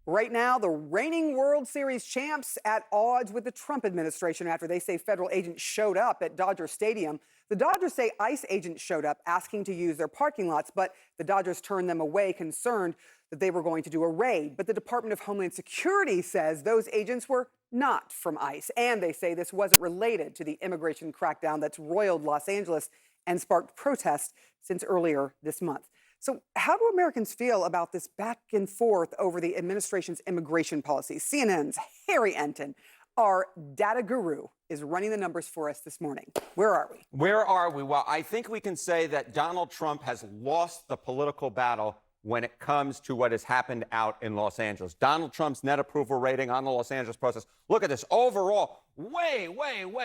Right now, the reigning World Series champs at odds with the Trump administration after they say federal agents showed up at Dodger Stadium. The Dodgers say ICE agents showed up asking to use their parking lots, but the Dodgers turned them away, concerned that they were going to do a raid. But the Department of Homeland Security says those agents were not from ICE, and they say this wasn't related to the immigration crackdown that's roiled Los Angeles and sparked protests since earlier this month. So how do Americans feel about this back and forth over the administration's immigration policies? CNN's Harry Enten, our data guru, is running the numbers for us this morning. Where are we? Where are we? Well, I think we can say that Donald Trump has lost the political battle when it comes to what has happened out in Los Angeles. Donald Trump's net approval rating on the Los Angeles process. Look at this. Overall, way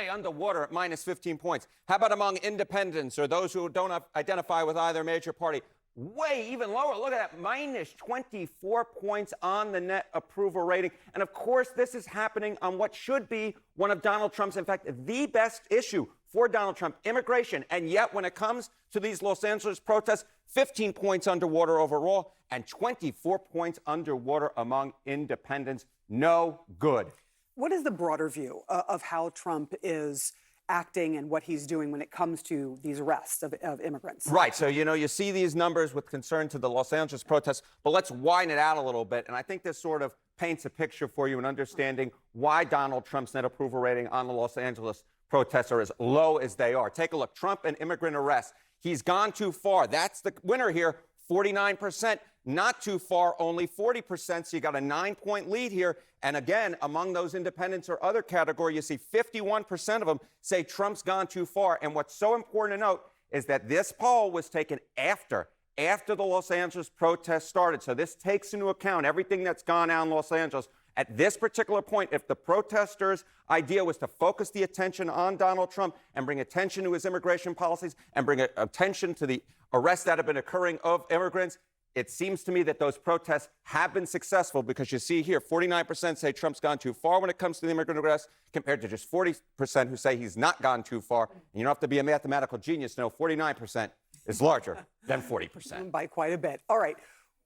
underwater at minus 15 points. How about among independents or those who don't identify with either major party? Way even lower. Look at that, minus 24 points on the net approval rating. And of course, this is happening on what should be one of Donald Trump's, in fact, the best issue for Donald Trump, immigration. And yet, when it comes to these Los Angeles protests, 15 points underwater overall and 24 points underwater among independents. No good. What is the broader view of how Trump is acting and what he's doing when it comes to these arrests of immigrants? Right. So, you see these numbers with concern to the Los Angeles protests, but let's widen it out a little bit. And I think this sort of paints a picture for you in understanding why Donald Trump's net approval rating on the Los Angeles protests are as low as they are. Take a look. Trump and immigrant arrests. He's gone too far. That's the winner here, 49%. Not too far, only 40%. So you got a 9-point lead here. And again, among those independents or other category, you see 51% of them say Trump's gone too far. And what's so important to note is that this poll was taken after the Los Angeles protests started. So this takes into account everything that's gone on in Los Angeles. At this particular point, if the protesters' idea was to focus the attention on Donald Trump and bring attention to his immigration policies and bring attention to the arrests that have been occurring of immigrants, it seems to me that those protests have been successful because you see here, 49% say Trump's gone too far when it comes to the immigrant arrests, compared to just 40% who say he's not gone too far. And you don't have to be a mathematical genius to know 49% is larger than 40%. By quite a bit. All right.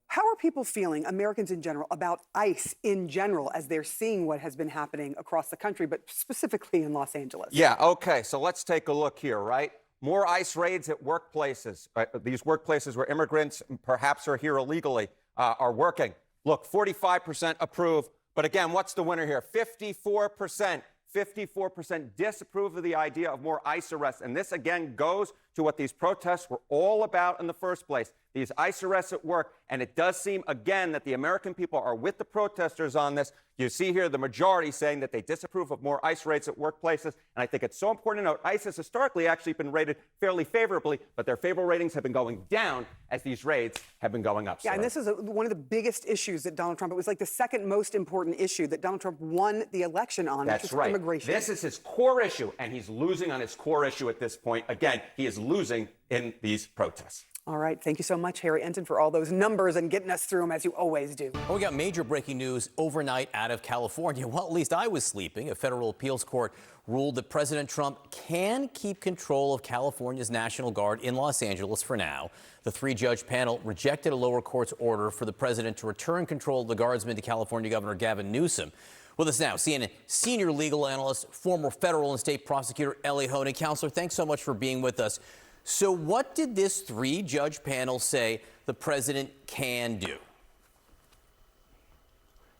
How are people feeling, Americans in general, about ICE in general as they're seeing what has been happening across the country, but specifically in Los Angeles? Yeah, okay. So let's take a look here, right? More ICE raids at workplaces. These workplaces where immigrants perhaps are here illegally are working. Look, 45% approve. But again, what's the winner here? 54%. 54% disapprove of the idea of more ICE arrests. And this, again, goes to what these protests were all about in the first place, these ICE arrests at work. And it does seem, again, that the American people are with the protesters on this. You see here the majority saying that they disapprove of more ICE raids at workplaces. And I think it's so important to note, ICE has historically actually been rated fairly favorably, but their favorable ratings have been going down as these raids have been going up. Yeah, and this is one of the biggest issues that Donald Trump, it was like the second most important issue that Donald Trump won the election on, That's which is right. immigration. This is his core issue, and he's losing on his core issue at this point. Again, he is losing in these protests. All right. Thank you so much, Harry Enten, for all those numbers and getting us through them as you always do. Well, we got major breaking news overnight out of California. Well, at least I was sleeping. A federal appeals court ruled that President Trump can keep control of California's National Guard in Los Angeles for now. The three-judge panel rejected a lower court's order for the president to return control of the Guardsmen to California Governor Gavin Newsom. With us now, CNN senior legal analyst, former federal and state prosecutor Elie Honig. Counselor, thanks so much for being with us. So what did this three-judge panel say the president can do?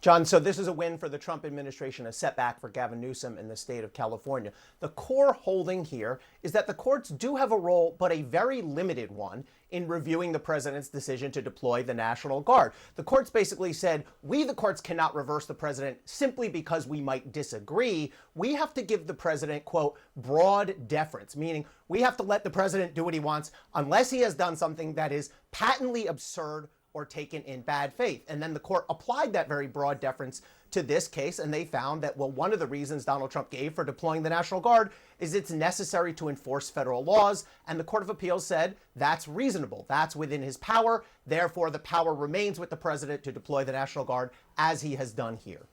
John, so this is a win for the Trump administration, a setback for Gavin Newsom in the state of California. The core holding here is that the courts do have a role, but a very limited one, in reviewing the president's decision to deploy the National Guard. The courts basically said, we, the courts, cannot reverse the president simply because we might disagree. We have to give the president, quote, broad deference, meaning we have to let the president do what he wants unless he has done something that is patently absurd or taken in bad faith. And then the court applied that very broad deference to this case, and they found that, well, one of the reasons Donald Trump gave for deploying the National Guard is it's necessary to enforce federal laws, and the Court of Appeals said that's reasonable, that's within his power, therefore the power remains with the president to deploy the National Guard as he has done here.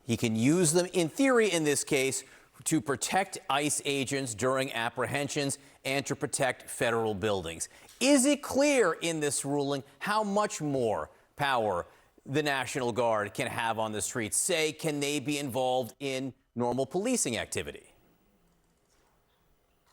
He can use them, in theory, in this case, to protect ICE agents during apprehensions and to protect federal buildings. Is it clear in this ruling how much more power the National Guard can have on the streets? Say, can they be involved in normal policing activity?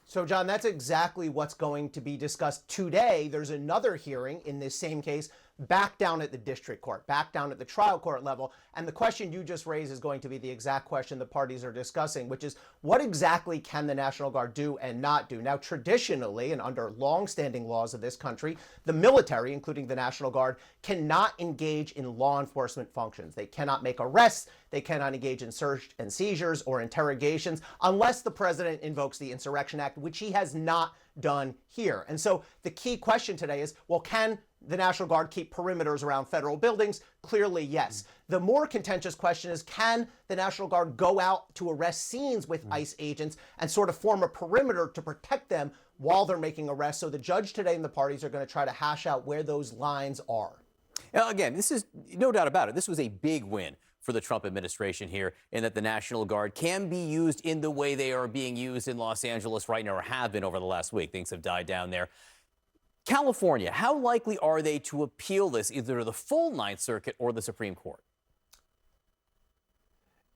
So, John, that's exactly what's going to be discussed today. There's another hearing in this same case back down at the district court, back down at the trial court level. And the question you just raised is going to be the exact question the parties are discussing, which is what exactly can the National Guard do and not do? Now, traditionally, and under longstanding laws of this country, the military, including the National Guard, cannot engage in law enforcement functions. They cannot make arrests. They cannot engage in search and seizures or interrogations unless the president invokes the Insurrection Act, which he has not done here. And so the key question today is, well, can the National Guard keep perimeters around federal buildings? Clearly, yes. The more contentious question is, can the National Guard go out to arrest scenes with ICE agents and sort of form a perimeter to protect them while they're making arrests? So the judge today and the parties are going to try to hash out where those lines are. Now, again, this is no doubt about it. This was a big win for the Trump administration here, in that the National Guard can be used in the way they are being used in Los Angeles right now, or have been over the last week. Things have died down there. California, how likely are they to appeal this either to the full Ninth Circuit or the Supreme Court?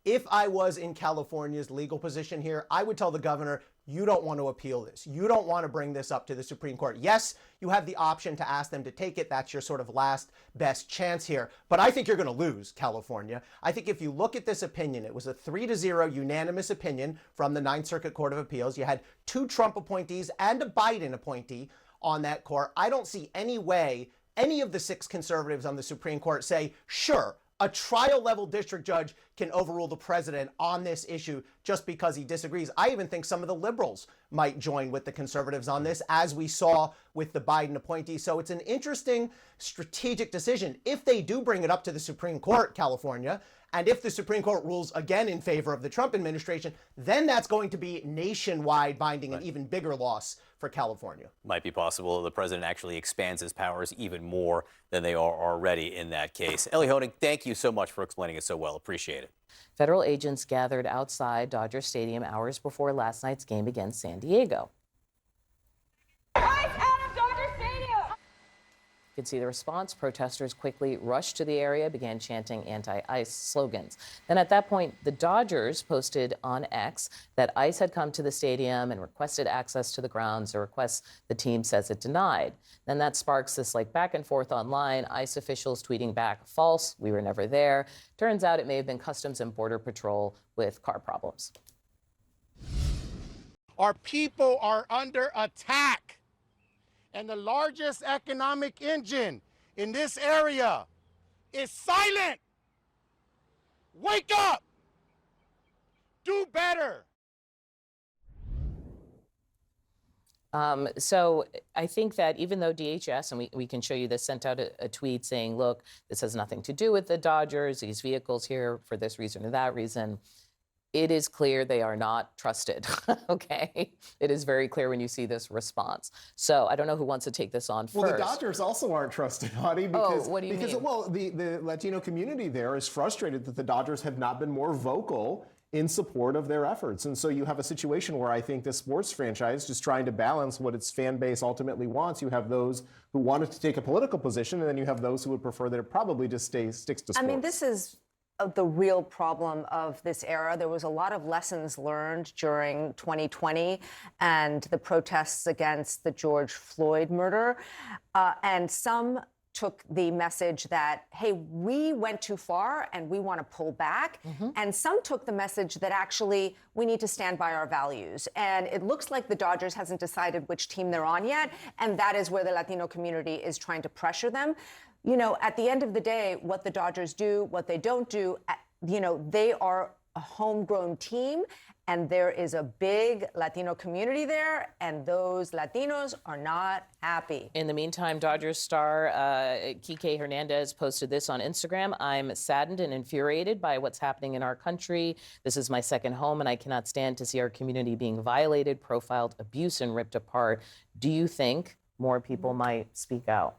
If I was in California's legal position here, I would tell the governor, you don't want to appeal this. You don't want to bring this up to the Supreme Court. Yes, you have the option to ask them to take it. That's your sort of last best chance here. But I think you're going to lose, California. I think if you look at this opinion, it was a 3-0 unanimous opinion from the Ninth Circuit Court of Appeals. You had 2 Trump appointees and a Biden appointee on that court. I don't see any way any of the 6 conservatives on the Supreme Court say, sure, a trial level district judge can overrule the president on this issue just because he disagrees. I even think some of the liberals might join with the conservatives on this, as we saw with the Biden appointee. So it's an interesting strategic decision. If they do bring it up to the Supreme Court, California, and if the Supreme Court rules again in favor of the Trump administration, then that's going to be nationwide binding, an even bigger loss for California. Might be possible the president actually expands his powers even more than they are already in that case. Ellie Honig, thank you so much for explaining it so well. Appreciate it. Federal agents gathered outside Dodger Stadium hours before last night's game against San Diego. You can see the response. Protesters quickly rushed to the area, began chanting anti-ICE slogans. Then at that point, the Dodgers posted on X that ICE had come to the stadium and requested access to the grounds, a request the team says it denied. Then that sparks this back and forth online, ICE officials tweeting back, false, we were never there. Turns out it may have been Customs and Border Patrol with car problems. Our people are under attack. And the largest economic engine in this area is silent. Wake up! Do better! So I think that even though DHS, and we can show you this, sent out a tweet saying, look, this has nothing to do with the Dodgers, these vehicles here for this reason or that reason, it is clear they are not trusted, okay? It is very clear when you see this response. So I don't know who wants to take this on first. Well, the Dodgers also aren't trusted, Hadi, because, what do you mean? Well, the Latino community there is frustrated that the Dodgers have not been more vocal in support of their efforts. And so you have a situation where I think this sports franchise just trying to balance what its fan base ultimately wants. You have those who wanted to take a political position, and then you have those who would prefer that it probably just sticks to sports. I mean, this is the real problem of this era. There was a lot of lessons learned during 2020 and the protests against the George Floyd murder. And some took the message that, hey, we went too far and we want to pull back. And some took the message that actually we need to stand by our values. And it looks like the Dodgers hasn't decided which team they're on yet. And that is where the Latino community is trying to pressure them. You know, at the end of the day, what the Dodgers do, what they don't do, you know, they are a homegrown team, and there is a big Latino community there, and those Latinos are not happy. In the meantime, Dodgers star Kike Hernandez posted this on Instagram. I'm saddened and infuriated by what's happening in our country. This is my second home, and I cannot stand to see our community being violated, profiled, abused, and ripped apart. Do you think more people might speak out?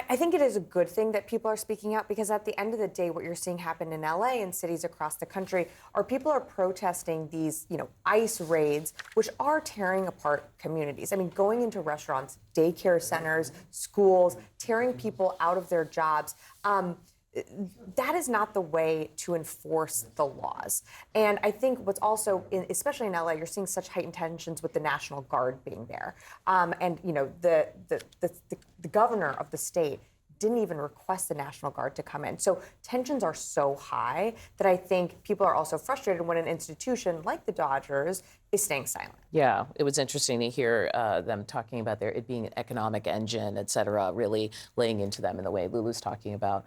I think it is a good thing that people are speaking out, because at the end of the day, what you're seeing happen in LA and cities across the country are people are protesting these, ICE raids, which are tearing apart communities. I mean, going into restaurants, daycare centers, schools, tearing people out of their jobs. that is not the way to enforce the laws. And I think what's also, especially in LA, you're seeing such heightened tensions with the National Guard being there. And, you know, the governor of the state didn't even request the National Guard to come in. So tensions are so high that I think people are also frustrated when an institution like the Dodgers is staying silent. Yeah, it was interesting to hear them talking about it being an economic engine, et cetera, really laying into them in the way Lulu's talking about.